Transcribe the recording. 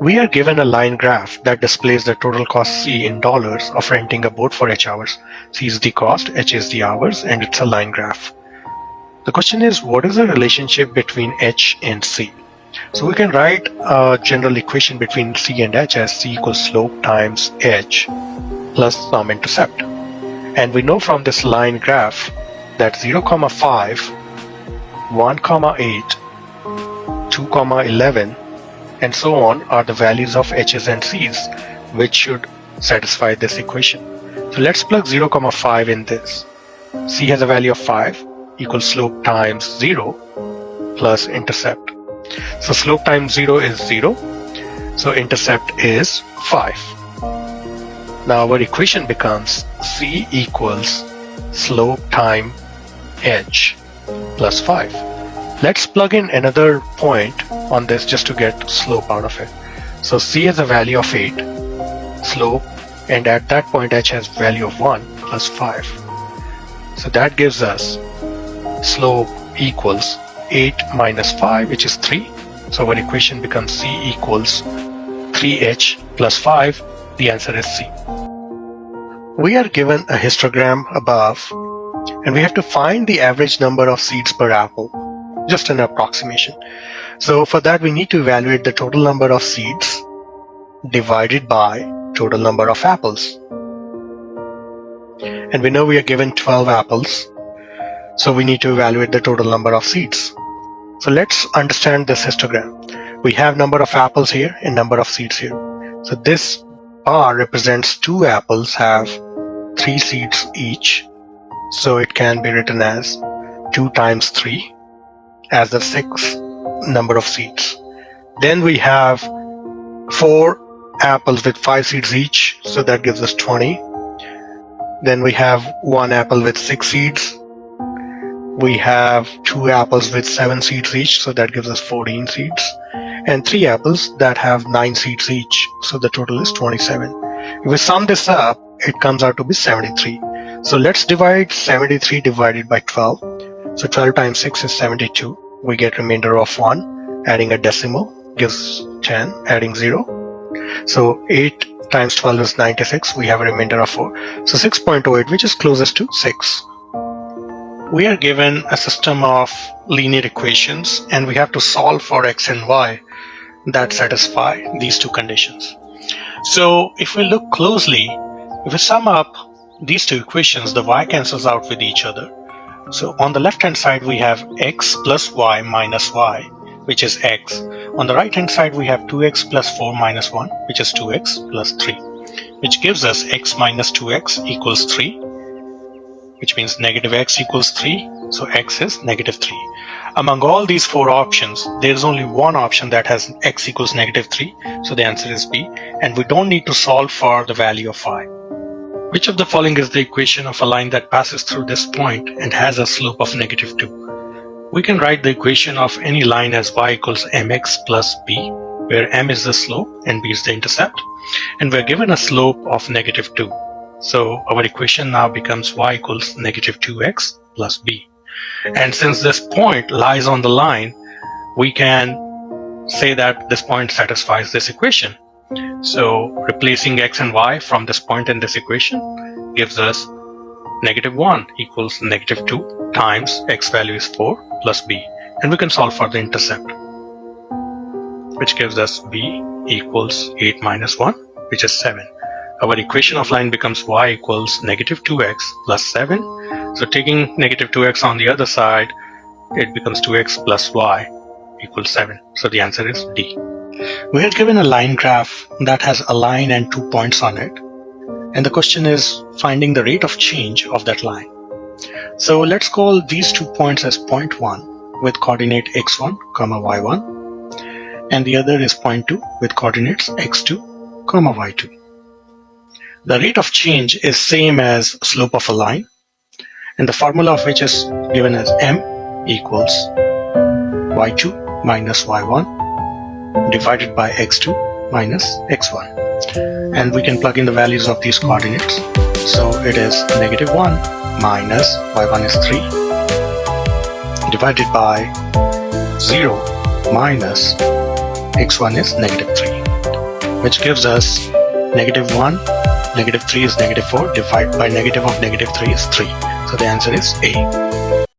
We are given a line graph that displays the total cost C in dollars of renting a boat for H hours. C is the cost, H is the hours, and it's a line graph. The question is, what is the relationship between H and C? So we can write a general equation between C and H as C equals slope times H plus some intercept. And we know from this line graph that 0, 5, 1, 8, 2, 11, and so on are the values of H's and C's, which should satisfy this equation. So let's plug 0, 5 in this. C has a value of 5 equals slope times 0 plus intercept. So slope times 0 is 0. So intercept is 5. Now our equation becomes C equals slope times H plus 5. Let's plug in another point on this just to get slope out of it. So C has a value of 8, slope, and at that point H has value of 1 plus 5. So that gives us slope equals 8 minus 5, which is 3. So our equation becomes C equals 3H plus 5. The answer is C. We are given a histogram above, and we have to find the average number of seeds per apple. Just an approximation. So for that we need to evaluate the total number of seeds divided by total number of apples. And we know we are given 12 apples, so we need to evaluate the total number of seeds. So let's understand this histogram. We have number of apples here and number of seeds here. So this bar represents 2 apples have 3 seeds each, so it can be written as 2 times 3 as the 6th number of seeds. Then we have 4 apples with 5 seeds each, so that gives us 20. Then we have 1 apple with 6 seeds. We have 2 apples with 7 seeds each, so that gives us 14 seeds. And 3 apples that have 9 seeds each, so the total is 27. If we sum this up, it comes out to be 73. So let's divide 73 divided by 12. So 12 times 6 is 72. We get remainder of 1. Adding a decimal gives 10. Adding 0. So 8 times 12 is 96. We have a remainder of 4. So 6.08, which is closest to 6. We are given a system of linear equations, and we have to solve for x and y that satisfy these two conditions. So if we look closely, if we sum up these two equations, the y cancels out with each other. So on the left hand side we have x plus y minus y, which is x. On the right hand side we have 2x plus 4 minus 1, which is 2x plus 3, which gives us x minus 2x equals 3, which means negative x equals 3. So x is negative 3. Among all these 4 options, there is only one option that has x equals negative 3. So the answer is B, and we don't need to solve for the value of y. Which of the following is the equation of a line that passes through this point and has a slope of negative 2? We can write the equation of any line as y equals mx plus b, where m is the slope and b is the intercept, and we're given a slope of negative 2. So our equation now becomes y equals negative 2x plus b. And since this point lies on the line, we can say that this point satisfies this equation. So replacing x and y from this point in this equation gives us negative 1 equals negative 2 times x value is 4 plus b. And we can solve for the intercept, which gives us b equals 8 minus 1, which is 7. Our equation of line becomes y equals negative 2x plus 7. So taking negative 2x on the other side, it becomes 2x plus y equals 7. So the answer is D. We are given a line graph that has a line and 2 points on it. And the question is finding the rate of change of that line. So let's call these 2 points as point 1 with coordinate x1, y1. And the other is point 2 with coordinates x2, y2. The rate of change is same as slope of a line, and the formula of which is given as m equals y2 minus y1 divided by x2 minus x1. And we can plug in the values of these coordinates. So it is negative 1 minus y1 is 3 divided by 0 minus x1 is negative 3. which gives us -1, -3 is -4, divided by negative of -3 is 3. So the answer is A.